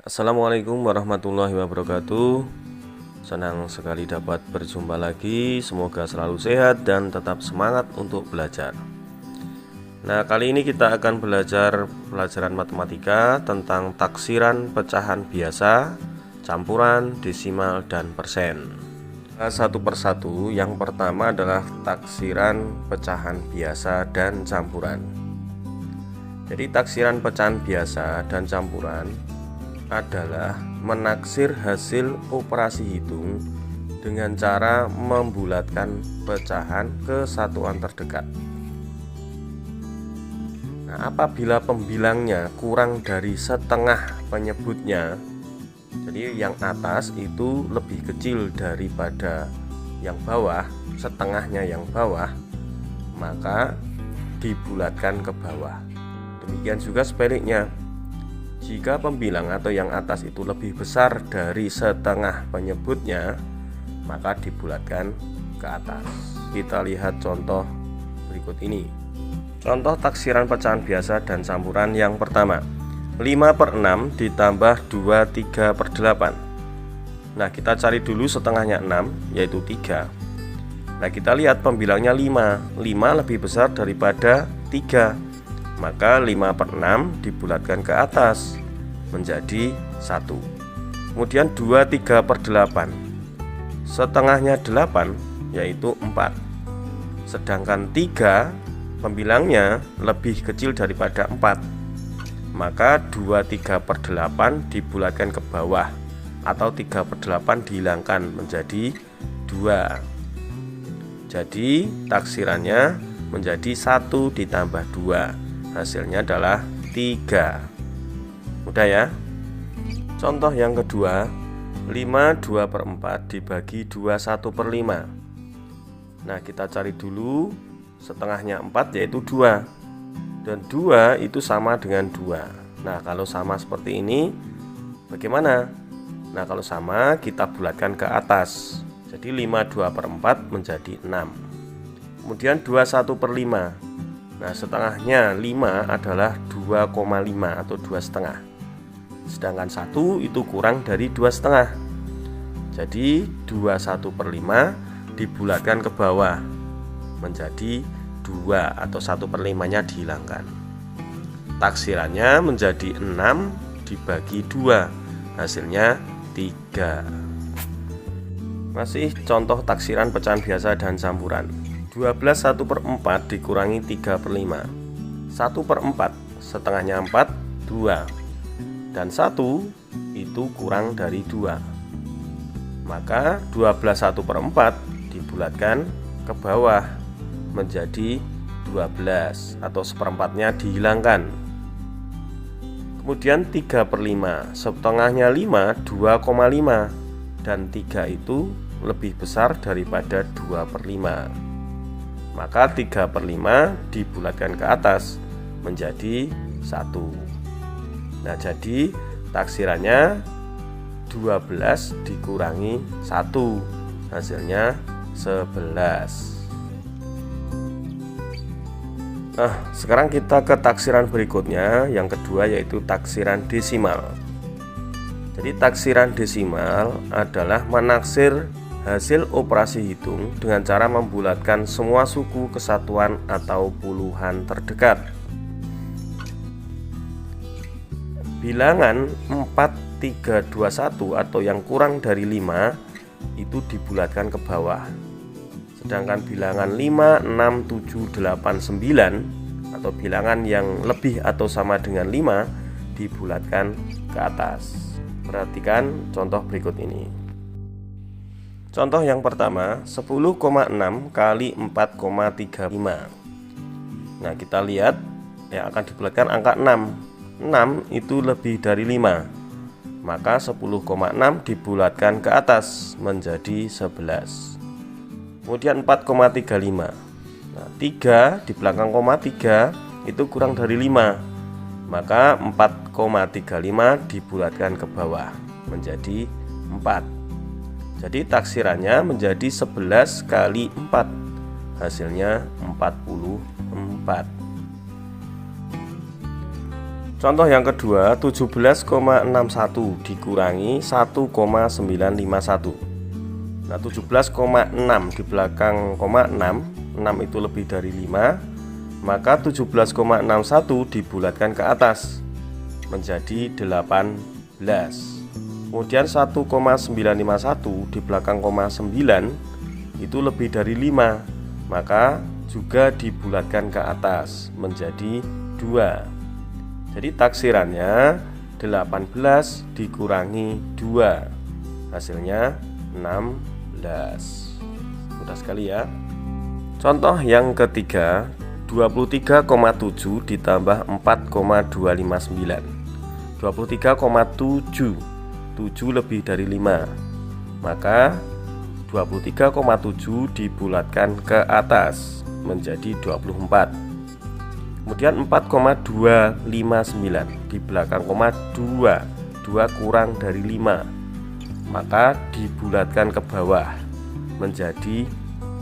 Assalamualaikum warahmatullahi wabarakatuh. Senang sekali dapat berjumpa lagi. Semoga selalu sehat dan tetap semangat untuk belajar. Nah, kali ini kita akan belajar pelajaran matematika tentang taksiran pecahan biasa, campuran, desimal, dan persen. Satu persatu. Yang pertama adalah taksiran pecahan biasa dan campuran. Jadi taksiran pecahan biasa dan campuran adalah menaksir hasil operasi hitung dengan cara membulatkan pecahan ke satuan terdekat. Nah, apabila pembilangnya kurang dari setengah penyebutnya, jadi yang atas itu lebih kecil daripada yang bawah, setengahnya yang bawah, maka dibulatkan ke bawah. Demikian juga sebaliknya. Jika pembilang atau yang atas itu lebih besar dari setengah penyebutnya, maka dibulatkan ke atas. Kita lihat contoh berikut ini. Contoh taksiran pecahan biasa dan campuran yang pertama, 5/6 ditambah 23/8. Nah, kita cari dulu setengahnya 6, yaitu 3. Nah, kita lihat pembilangnya 5. 5 lebih besar daripada 3, maka 5/6 dibulatkan ke atas menjadi 1. Kemudian 23/8, setengahnya 8, yaitu 4. Sedangkan 3 pembilangnya lebih kecil daripada 4, maka 23/8 dibulatkan ke bawah, atau 3/8 dihilangkan menjadi 2. Jadi taksirannya menjadi 1 ditambah 2, hasilnya adalah 3. Mudah ya. Contoh yang kedua, 5/2/4 dibagi 21/5. Nah, kita cari dulu setengahnya 4, yaitu 2. Dan 2 itu sama dengan 2. Nah, kalau sama seperti ini bagaimana? Nah, kalau sama kita bulatkan ke atas. Jadi 5/2/4 menjadi 6. Kemudian 21/5. Nah, setengahnya 5 adalah 2,5 atau 2,5. Sedangkan 1 itu kurang dari 2,5. Jadi 21/5 dibulatkan ke bawah menjadi 2, atau 1/5-nya dihilangkan. Taksirannya menjadi 6 dibagi 2, hasilnya 3. Masih contoh taksiran pecahan biasa dan campuran. 12 1/4 dikurangi 3/5. 1/4 setengahnya 4, 2. Dan 1 itu kurang dari 2, maka 12 1/4 dibulatkan ke bawah menjadi 12, atau seperempatnya dihilangkan. Kemudian 3/5, setengahnya 5, 2,5. Dan 3 itu lebih besar daripada 2/5, maka 3/5 dibulatkan ke atas menjadi 1. Nah, jadi taksirannya 12 dikurangi 1, hasilnya 11. Nah, sekarang kita ke taksiran berikutnya, yang kedua, yaitu taksiran desimal. Jadi taksiran desimal adalah menaksir hasil operasi hitung dengan cara membulatkan semua suku kesatuan atau puluhan terdekat. Bilangan 4321 atau yang kurang dari 5 itu dibulatkan ke bawah. Sedangkan bilangan 5, 6, 7, 8, 9 atau bilangan yang lebih atau sama dengan 5 dibulatkan ke atas. Perhatikan contoh berikut ini. Contoh yang pertama, 10,6 kali 4,35. Nah, kita lihat yang akan dibulatkan angka 6. 6 itu lebih dari 5, maka 10,6 dibulatkan ke atas menjadi 11. Kemudian 4,35. Nah, 3 di belakang koma 3 itu kurang dari 5, maka 4,35 dibulatkan ke bawah menjadi 4. Jadi taksirannya menjadi 11 kali 4, hasilnya 44. Contoh yang kedua, 17,61 dikurangi 1,951. Nah, 17,6 di belakang koma 6 itu lebih dari 5, maka 17,61 dibulatkan ke atas menjadi 18. Kemudian 1,951 di belakang koma 9 itu lebih dari 5, maka juga dibulatkan ke atas menjadi 2. Jadi taksirannya 18 dikurangi 2, hasilnya 16. Mudah sekali ya. Contoh yang ketiga, 23,7 ditambah 4,259. 23,7, 7 lebih dari 5, maka 23,7 dibulatkan ke atas menjadi 24. Kemudian 4,259 di belakang koma 2, 2 kurang dari 5, maka dibulatkan ke bawah menjadi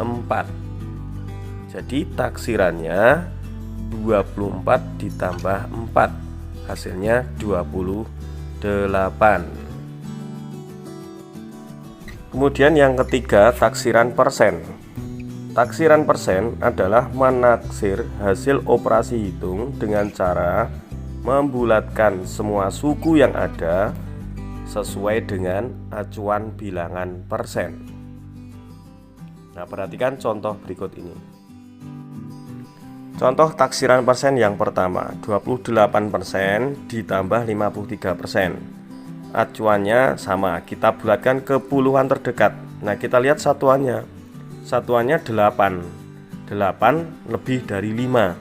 4. Jadi taksirannya 24 ditambah 4, hasilnya 28. Kemudian yang ketiga, taksiran persen. Taksiran persen adalah menaksir hasil operasi hitung dengan cara membulatkan semua suku yang ada sesuai dengan acuan bilangan persen. Nah, perhatikan contoh berikut ini. Contoh taksiran persen yang pertama, 28% ditambah 53%. Acuannya sama, kita bulatkan ke puluhan terdekat. Nah, kita lihat satuannya. Satuannya 8. 8 lebih dari 5,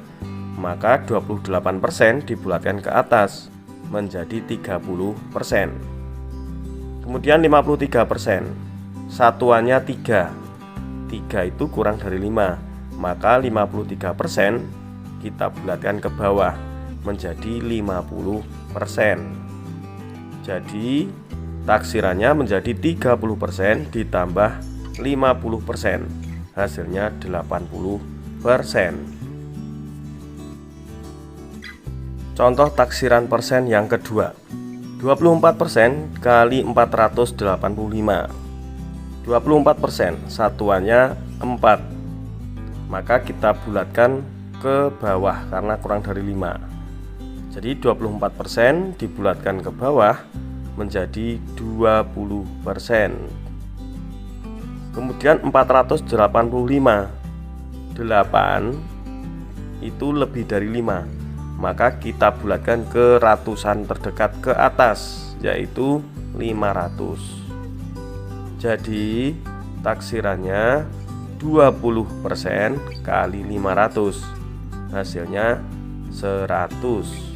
maka 28% dibulatkan ke atas menjadi 30%. Kemudian 53%, satuannya 3. 3 itu kurang dari 5, maka 53% kita bulatkan ke bawah menjadi 50%. Jadi taksirannya menjadi 30% ditambah 50%, hasilnya 80%. Contoh taksiran persen yang kedua, 24% kali 485. 24%, satuannya 4, maka kita bulatkan ke bawah karena kurang dari 5. Jadi 24% dibulatkan ke bawah menjadi 20%. Kemudian 485, 8 itu lebih dari 5, maka kita bulatkan ke ratusan terdekat ke atas, yaitu 500. Jadi taksirannya 20% kali 500, hasilnya 100.